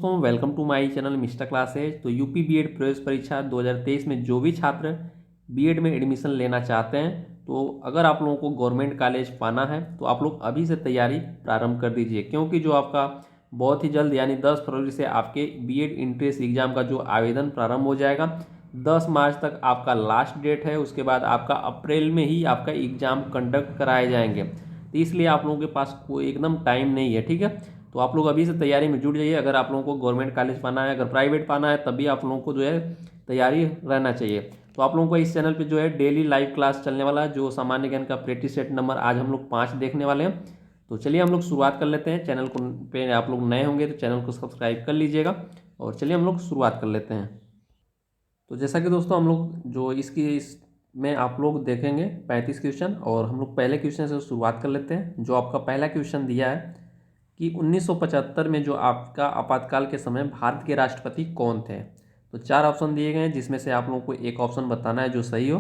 दोस्तों welcome to my channel mister classes. तो UP BEd प्रवेश परीक्षा 2023 में जो भी छात्र बीएड में एडमिशन लेना चाहते हैं, तो अगर आप लोगों को गवर्नमेंट कॉलेज पाना है तो आप लोग अभी से तैयारी प्रारंभ कर दीजिए, क्योंकि जो आपका बहुत ही जल्द यानी 10 फरवरी से आपके बीएड एंट्रेंस एग्जाम का जो आवेदन प्रारंभ हो जाएगा। 10 मार्च तक आपका लास्ट डेट है। उसके बाद आपका अप्रैल में ही आपका एग्जाम कंडक्ट कराए जाएंगे, तो इसलिए आप लोगों के पास कोई एकदम टाइम नहीं है। ठीक है, तो आप लोग अभी से तैयारी में जुट जाइए। अगर आप लोगों को गवर्नमेंट कॉलेज पाना है, अगर प्राइवेट पाना है, तब भी आप लोगों को जो है तैयारी रहना चाहिए। तो आप लोगों को इस चैनल पे जो है डेली लाइव क्लास चलने वाला है, जो सामान्य ज्ञान का प्रैक्टिस सेट नंबर आज हम लोग 5 देखने वाले हैं। तो चलिए हम लोग शुरुआत कर लेते हैं। चैनल को पे आप लोग नए होंगे तो चैनल को सब्सक्राइब कर लीजिएगा, और चलिए हम लोग शुरुआत कर लेते हैं। तो जैसा कि दोस्तों हम लोग जो इसमें आप लोग देखेंगे 35 क्वेश्चन, और हम लोग पहले क्वेश्चन से शुरुआत कर लेते हैं। जो आपका पहला क्वेश्चन दिया है कि 1975 में जो आपका आपातकाल के समय भारत के राष्ट्रपति कौन थे। तो 4 ऑप्शन दिए गए हैं, जिसमें से आप लोगों को एक ऑप्शन बताना है जो सही हो।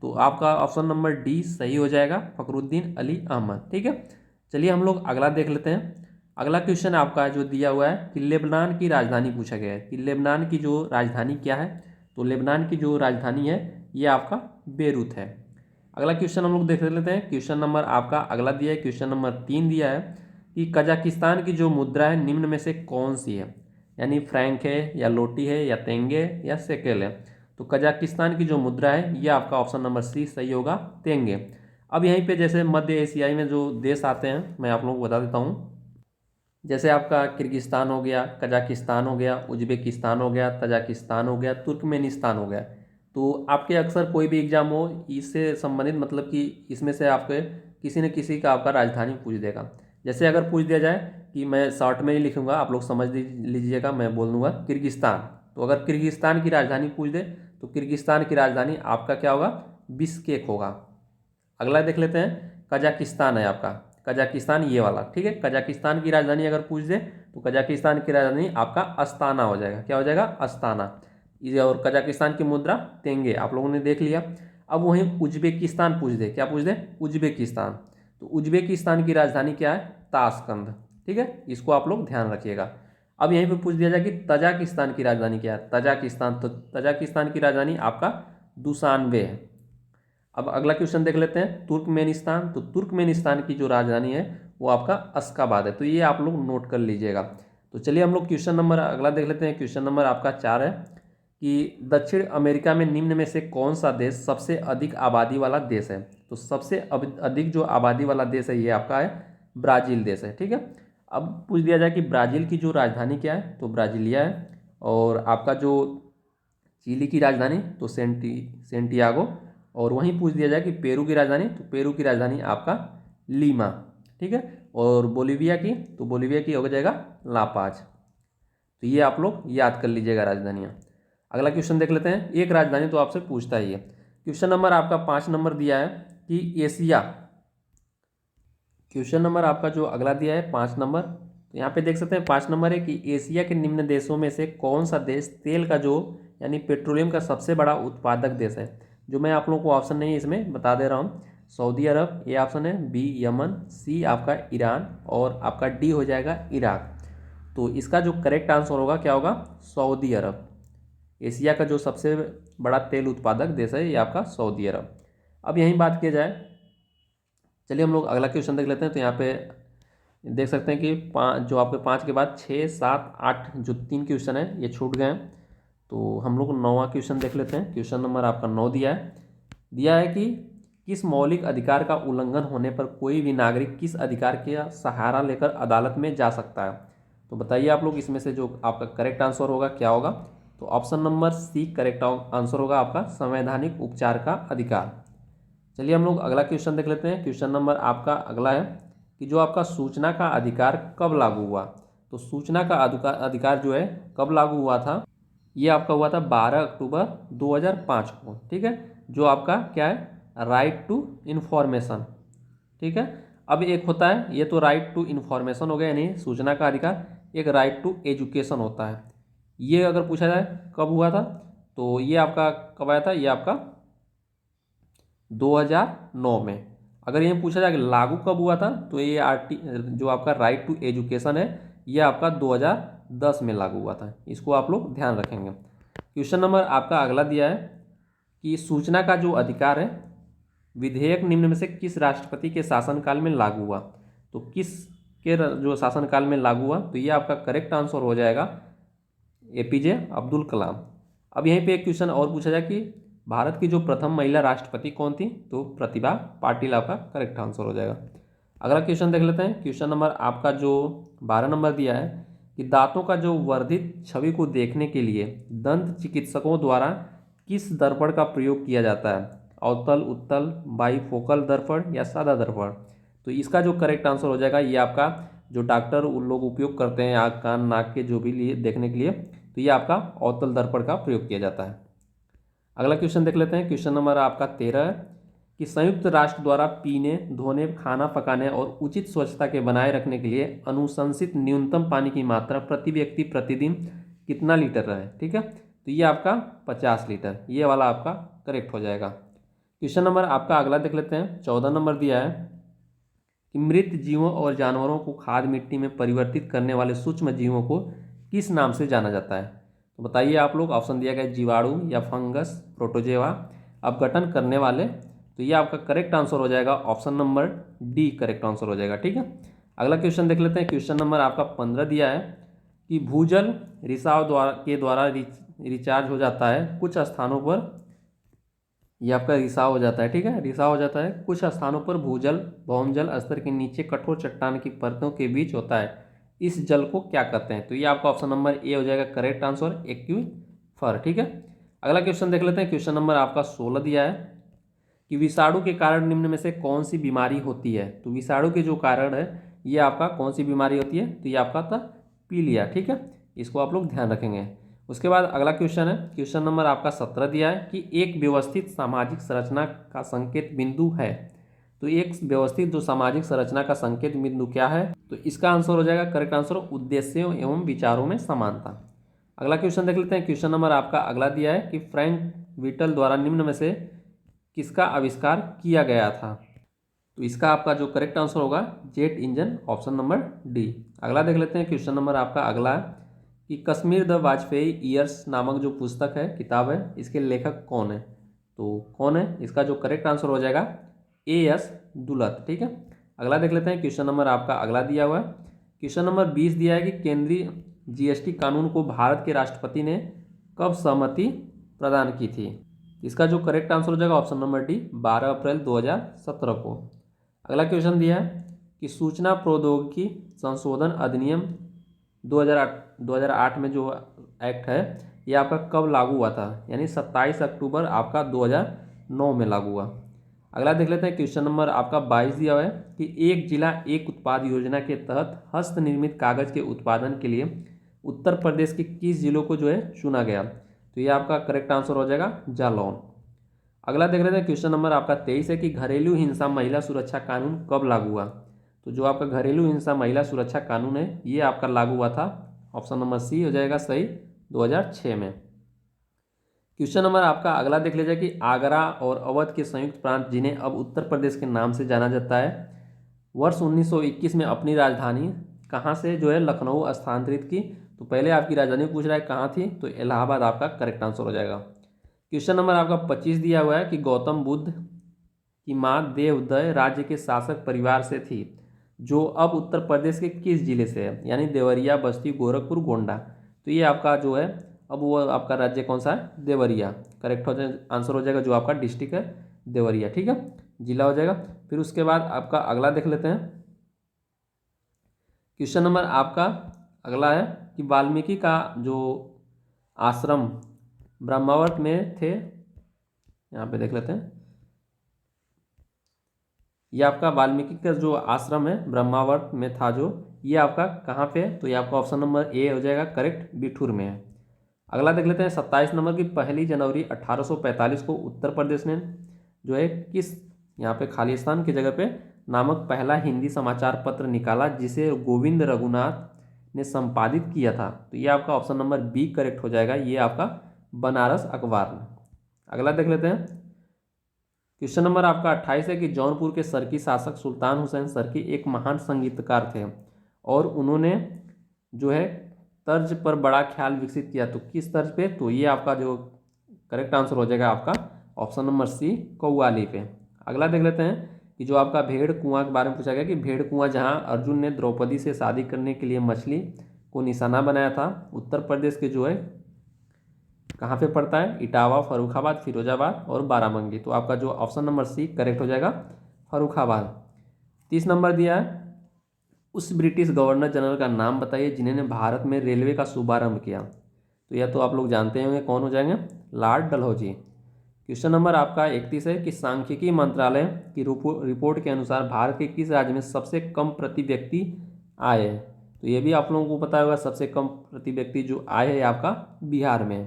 तो आपका ऑप्शन नंबर डी सही हो जाएगा, फखरुद्दीन अली अहमद। ठीक है, चलिए हम लोग अगला देख लेते हैं। अगला क्वेश्चन आपका जो दिया हुआ है कि लेबनान की राजधानी पूछा गया है कि लेबनान की जो राजधानी क्या है। तो लेबनान की जो राजधानी है ये आपका बेरूत है। अगला क्वेश्चन हम लोग देख लेते हैं। क्वेश्चन नंबर आपका अगला दिया है, क्वेश्चन नंबर 3 दिया है कि कजाकिस्तान की जो मुद्रा है निम्न में से कौन सी है, यानी फ्रैंक है या लोटी है या तेंगे या सेकेल है। तो कजाकिस्तान की जो मुद्रा है ये आपका ऑप्शन नंबर सी सही होगा, तेंगे। अब यहीं पे जैसे मध्य एशियाई में जो देश आते हैं मैं आप लोगों को बता देता हूँ। जैसे आपका किर्गिस्तान हो गया, कजाकिस्तान हो गया, उज्बेकिस्तान हो गया, तजाकिस्तान हो गया, तुर्कमेनिस्तान हो गया। तो आपके अक्सर कोई भी एग्जाम हो इससे संबंधित, मतलब कि इसमें से आपके किसी न किसी का आपका राजधानी पूछ देगा। जैसे अगर पूछ दिया जाए कि मैं शॉर्ट में ही लिखूंगा, आप लोग समझ लीजिएगा, मैं बोल दूंगा किर्गिस्तान। तो अगर किर्गिस्तान की राजधानी पूछ दे तो किर्गिस्तान की राजधानी आपका क्या होगा, बिश्केक होगा। अगला देख लेते हैं, कजाकिस्तान है आपका, कजाकिस्तान ये वाला। ठीक है, कजाकिस्तान की राजधानी अगर पूछ दे तो कजाकिस्तान की राजधानी आपका अस्ताना हो जाएगा। क्या हो जाएगा, अस्ताना। ये और कजाकिस्तान की मुद्रा तेंगे आप लोगों ने देख लिया। अब वहीं उज्बेकिस्तान पूछ दे, क्या पूछ दे, उज्बेकिस्तान। तो उज्बेकिस्तान की राजधानी क्या है, ताशकंद। ठीक है, इसको आप लोग ध्यान रखिएगा। अब यहीं पे पूछ दिया जाए कि तजाकिस्तान की राजधानी क्या है, तजाकिस्तान। तो तजाकिस्तान की राजधानी आपका दुशानबे है। अब अगला क्वेश्चन देख लेते हैं, तुर्कमेनिस्तान। तो तुर्कमेनिस्तान की जो राजधानी है वो आपका अश्काबाद है। तो ये आप लोग नोट कर लीजिएगा। तो चलिए हम लोग क्वेश्चन नंबर अगला देख लेते हैं। क्वेश्चन नंबर आपका 4 है कि दक्षिण अमेरिका में निम्न में से कौन सा देश सबसे अधिक आबादी वाला देश है। तो सबसे अधिक जो आबादी वाला देश है ये आपका है ब्राज़ील देश है। ठीक है, अब पूछ दिया जाए कि ब्राज़ील की जो राजधानी क्या है, तो ब्राज़ीलिया है। और आपका जो चिली की राजधानी तो सेंटियागो। और वहीं पूछ दिया जाए कि पेरू की राजधानी, तो पेरू की राजधानी आपका लीमा। ठीक है, और बोलीविया की, तो बोलीविया की हो जाएगा लापाज। तो ये आप लोग याद कर लीजिएगा राजधानियाँ। अगला क्वेश्चन देख लेते हैं। एक राजधानी तो आपसे पूछता ही है। क्वेश्चन नंबर आपका 5 नंबर दिया है कि एशिया। क्वेश्चन नंबर आपका जो अगला दिया है 5 नंबर, तो यहाँ पे देख सकते हैं 5 नंबर है कि एशिया के निम्न देशों में से कौन सा देश तेल का जो यानी पेट्रोलियम का सबसे बड़ा उत्पादक देश है। जो मैं आप लोगों को ऑप्शन नहीं इसमें बता दे रहा हूँ। सऊदी अरब ये ऑप्शन है, बी यमन, सी आपका ईरान, और आपका डी हो जाएगा इराक। तो इसका जो करेक्ट आंसर होगा क्या होगा, सऊदी अरब। एशिया का जो सबसे बड़ा तेल उत्पादक देश है ये आपका सऊदी अरब। अब यहीं बात की जाए, चलिए हम लोग अगला क्वेश्चन देख लेते हैं। तो यहाँ पे देख सकते हैं कि जो आपके 5 के बाद 6, 7, 8 जो 3 क्वेश्चन है ये छूट गए हैं। तो हम लोग 9वां क्वेश्चन देख लेते हैं। क्वेश्चन नंबर आपका 9 दिया है कि किस मौलिक अधिकार का उल्लंघन होने पर कोई भी नागरिक किस अधिकार का सहारा लेकर अदालत में जा सकता है। तो बताइए आप लोग इसमें से जो आपका करेक्ट आंसर होगा क्या होगा। तो option number C correct answer होगा आपका, संवैधानिक उपचार का अधिकार। चलिए हम लोग अगला क्वेश्चन देख लेते हैं। क्वेश्चन नंबर आपका अगला है कि जो आपका सूचना का अधिकार कब लागू हुआ। तो सूचना का अधिकार जो है कब लागू हुआ था, ये आपका हुआ था 12 अक्टूबर 2005 को। ठीक है, जो आपका क्या है, राइट टू इन्फॉर्मेशन। ठीक है, अब एक होता है, ये तो राइट टू इन्फॉर्मेशन हो गया यानी सूचना का अधिकार, एक राइट टू एजुकेशन होता है। ये अगर पूछा जाए कब हुआ था, तो ये आपका कब आया था, ये आपका 2009 में। अगर ये पूछा जाए कि लागू कब हुआ था, तो ये जो आपका राइट टू एजुकेशन है ये आपका 2010 में लागू हुआ था। इसको आप लोग ध्यान रखेंगे। क्वेश्चन नंबर आपका अगला दिया है कि सूचना का जो अधिकार है विधेयक निम्न में से किस राष्ट्रपति के शासनकाल में लागू हुआ। तो किस के जो शासनकाल में लागू हुआ, तो ये आपका करेक्ट आंसर हो जाएगा एपीजे अब्दुल कलाम। अब यहीं पे एक क्वेश्चन और पूछा जाए कि भारत की जो प्रथम महिला राष्ट्रपति कौन थी, तो प्रतिभा पाटिल आपका करेक्ट आंसर हो जाएगा। अगला क्वेश्चन देख लेते हैं। क्वेश्चन नंबर आपका जो 12 नंबर दिया है कि दांतों का जो वर्धित छवि को देखने के लिए दंत चिकित्सकों द्वारा किस दर्पण का प्रयोग किया जाता है, अवतल, उत्तल, बाईफोकल दर्पण या सादा दर्पण। तो इसका जो करेक्ट आंसर हो जाएगा ये आपका जो डॉक्टर उन लोग उपयोग करते हैं आँख कान नाक के जो भी लिए देखने के लिए, तो ये आपका अवतल दर्पण का प्रयोग किया जाता है। अगला क्वेश्चन देख लेते हैं। क्वेश्चन नंबर आपका 13 है कि संयुक्त राष्ट्र द्वारा पीने, धोने, खाना पकाने और उचित स्वच्छता के बनाए रखने के लिए अनुशंसित न्यूनतम पानी की मात्रा प्रति व्यक्ति प्रतिदिन कितना लीटर है। ठीक है, तो ये आपका 50 लीटर, ये वाला आपका करेक्ट हो जाएगा। क्वेश्चन नंबर आपका अगला देख लेते हैं। 14 नंबर दिया है कि मृत जीवों और जानवरों को खाद मिट्टी में परिवर्तित करने वाले सूक्ष्म जीवों को किस नाम से जाना जाता है। तो बताइए आप लोग। ऑप्शन दिया गया जीवाणु या फंगस, प्रोटोजेवा, अपघटन करने वाले। तो ये आपका करेक्ट आंसर हो जाएगा option number D correct answer हो जाएगा। ठीक है, अगला क्वेश्चन देख लेते हैं। क्वेश्चन नंबर आपका 15 दिया है कि भूजल रिसाव द्वारा रिचार्ज हो जाता है कुछ स्थानों पर, ये आपका रिसाव हो जाता है। ठीक है, रिसाव हो जाता है कुछ स्थानों पर भूजल भौमजल स्तर के नीचे कठोर चट्टान की परतों के बीच होता है। इस जल को क्या कहते हैं। तो ये आपका ऑप्शन नंबर ए हो जाएगा करेक्ट आंसर, एक्वीफर। ठीक है, अगला क्वेश्चन देख लेते हैं। क्वेश्चन नंबर आपका 16 दिया है कि विषाणु के कारण निम्न में से कौन सी बीमारी होती है। तो विषाणु के जो कारण है ये आपका कौन सी बीमारी होती है, तो ये आपका था पीलिया। ठीक है, इसको आप लोग ध्यान रखेंगे। उसके बाद अगला क्वेश्चन है। क्वेश्चन नंबर आपका 17 दिया है कि एक व्यवस्थित सामाजिक संरचना का संकेत बिंदु है। तो एक व्यवस्थित जो सामाजिक संरचना का संकेत बिंदु क्या है, तो इसका आंसर हो जाएगा करेक्ट आंसर उद्देश्यों एवं विचारों में समानता। अगला क्वेश्चन देख लेते हैं। क्वेश्चन नंबर आपका अगला दिया है कि फ्रैंक विटल द्वारा निम्न में से किसका आविष्कार किया गया था। तो इसका आपका जो करेक्ट आंसर होगा jet engine, option number D. अगला देख लेते हैं। क्वेश्चन नंबर आपका अगला कि कश्मीर द वाजपेयी ईयर्स नामक जो पुस्तक है, किताब है, इसके लेखक कौन है। तो कौन है, इसका जो करेक्ट आंसर हो जाएगा एएस दुलत। ठीक है, अगला देख लेते हैं। क्वेश्चन नंबर आपका अगला दिया हुआ है। क्वेश्चन नंबर 20 दिया है कि केंद्रीय जीएसटी कानून को भारत के राष्ट्रपति ने कब सहमति प्रदान की थी। इसका जो करेक्ट आंसर हो जाएगा ऑप्शन नंबर डी 12 अप्रैल 2017 को। अगला क्वेश्चन दिया है कि सूचना प्रौद्योगिकी संशोधन अधिनियम 2008 में जो एक्ट है ये आपका कब लागू हुआ था, यानी 27 अक्टूबर आपका 2009 में लागू हुआ। अगला देख लेते हैं। क्वेश्चन नंबर आपका 22 दिया हुआ है कि एक जिला एक उत्पाद योजना के तहत हस्त निर्मित कागज के उत्पादन के लिए उत्तर प्रदेश के किस जिलों को जो है चुना गया। तो ये आपका करेक्ट आंसर हो जाएगा जालौन। अगला देख लेते हैं। क्वेश्चन नंबर आपका 23 है कि घरेलू हिंसा महिला सुरक्षा कानून कब लागू हुआ। तो जो आपका घरेलू हिंसा महिला सुरक्षा कानून है ये आपका लागू हुआ था, ऑप्शन नंबर सी हो जाएगा सही, 2006 में। क्वेश्चन नंबर आपका अगला देख लीजिए कि आगरा और अवध के संयुक्त प्रांत जिन्हें अब उत्तर प्रदेश के नाम से जाना जाता है, वर्ष 1921 में अपनी राजधानी कहाँ से जो है लखनऊ स्थानांतरित की। तो पहले आपकी राजधानी पूछ रहा है कहाँ थी, तो इलाहाबाद आपका करेक्ट आंसर हो जाएगा। क्वेश्चन नंबर आपका 25 दिया हुआ है कि गौतम बुद्ध की माँ देवदय राज्य के शासक परिवार से थी जो अब उत्तर प्रदेश के किस जिले से है, यानी देवरिया, बस्ती, गोरखपुर, गोंडा। तो ये आपका जो है अब वो आपका राज्य कौन सा है, देवरिया। करेक्ट हो जाए आंसर हो जाएगा जो आपका डिस्ट्रिक्ट है देवरिया। ठीक है, जिला हो जाएगा। फिर उसके बाद आपका अगला देख लेते हैं। क्वेश्चन नंबर आपका अगला है कि वाल्मीकि का जो आश्रम ब्रह्मावर्त में थे, यहाँ पे देख लेते हैं। ये आपका वाल्मीकि का जो आश्रम है ब्रह्मावर्त में था जो, ये आपका कहाँ पे है, तो ये आपका ऑप्शन नंबर ए हो जाएगा करेक्ट, बिठूर में है। अगला देख लेते हैं 27 नंबर की 1 जनवरी 1845 को उत्तर प्रदेश ने जो है किस यहाँ पे खालिस्तान की जगह पे नामक पहला हिंदी समाचार पत्र निकाला जिसे गोविंद रघुनाथ ने संपादित किया था। तो ये आपका ऑप्शन नंबर बी करेक्ट हो जाएगा, ये आपका बनारस अखबार में। अगला देख लेते हैं। क्वेश्चन नंबर आपका 28 है कि जौनपुर के सरकी शासक सुल्तान हुसैन सरकी एक महान संगीतकार थे और उन्होंने जो है तर्ज पर बड़ा ख्याल विकसित किया। तो किस तर्ज पे? तो ये आपका जो करेक्ट आंसर हो जाएगा आपका ऑप्शन नंबर सी, कव्वाली पे। अगला देख लेते हैं कि जो आपका भेड़ कुआं के बारे में पूछा गया कि भेड़ कुआं जहां अर्जुन ने द्रौपदी से शादी करने के लिए मछली को निशाना बनाया था, उत्तर प्रदेश के जो है कहाँ पे पड़ता है? इटावा, फर्रुखाबाद, फिरोजाबाद और बाराबंकी। तो आपका जो ऑप्शन नंबर सी करेक्ट हो जाएगा, फर्रुखाबाद। 30 नंबर दिया है, उस ब्रिटिश गवर्नर जनरल का नाम बताइए जिन्होंने भारत में रेलवे का शुभारंभ किया। तो यह तो आप लोग जानते होंगे, कौन हो जाएंगे? लॉर्ड डलहौजी। क्वेश्चन नंबर आपका 31 है कि सांख्यिकी मंत्रालय की रिपोर्ट के अनुसार भारत के किस राज्य में सबसे कम प्रति व्यक्ति आय है? तो ये भी आप लोगों को पता होगा, सबसे कम प्रति व्यक्ति जो आय है आपका बिहार में है।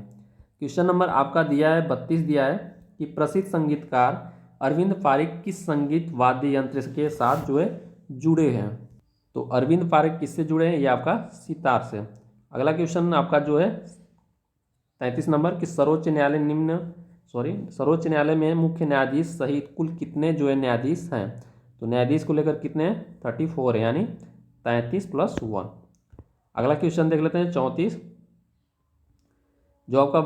क्वेश्चन नंबर आपका दिया है 32 दिया है कि प्रसिद्ध संगीतकार अरविंद पारिक किस संगीत वाद्य यंत्र के साथ जो है जुड़े हैं? तो अरविंद पारिक किससे जुड़े हैं? ये आपका सितार से। अगला क्वेश्चन आपका जो है 33 नंबर कि सर्वोच्च न्यायालय में मुख्य न्यायाधीश सहित कुल कितने जो है न्यायाधीश हैं? तो न्यायाधीश को लेकर कितने हैं? 34 है, यानी 33 + 1। अगला क्वेश्चन देख लेते हैं 34, जो आपका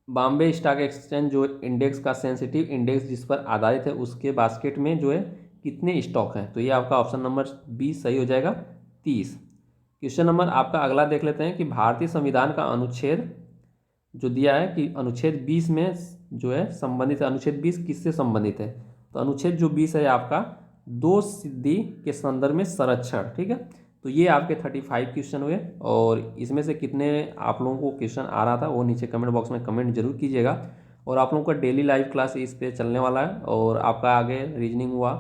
बॉम्बे स्टॉक एक्सचेंज जो इंडेक्स का सेंसिटिव इंडेक्स जिस पर आधारित है उसके बास्केट में जो है कितने स्टॉक हैं? तो ये आपका ऑप्शन नंबर 20 सही हो जाएगा, 30। क्वेश्चन नंबर आपका अगला देख लेते हैं कि भारतीय संविधान का अनुच्छेद जो दिया है कि अनुच्छेद 20 में जो है संबंधित है, अनुच्छेद 20 किससे संबंधित है? तो अनुच्छेद जो 20 है आपका दो सिद्धि के संदर्भ में संरक्षण, ठीक है। तो ये आपके 35 क्वेश्चन हुए, और इसमें से कितने आप लोगों को क्वेश्चन आ रहा था वो नीचे कमेंट बॉक्स में कमेंट जरूर कीजिएगा। और आप लोगों का डेली लाइव क्लास इस पे चलने वाला है, और आपका आगे रीजनिंग हुआ,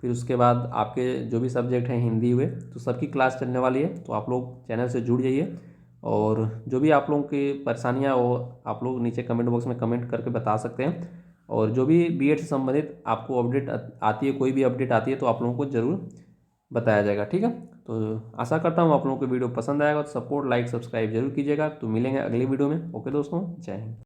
फिर उसके बाद आपके जो भी सब्जेक्ट हैं हिंदी हुए, तो सबकी क्लास चलने वाली है। तो आप लोग चैनल से जुड़ जाइए, और जो भी आप लोगों की परेशानियाँ वो आप लोग नीचे कमेंट बॉक्स में कमेंट करके बता सकते हैं। और जो भी बीएड से संबंधित आपको अपडेट आती है, कोई भी अपडेट आती है, तो आप लोगों को ज़रूर बताया जाएगा, ठीक है। तो आशा करता हूँ आप लोगों को वीडियो पसंद आएगा, तो सपोर्ट, लाइक, सब्सक्राइब जरूर कीजिएगा। तो मिलेंगे अगली वीडियो में। ओके दोस्तों, जय हिंद।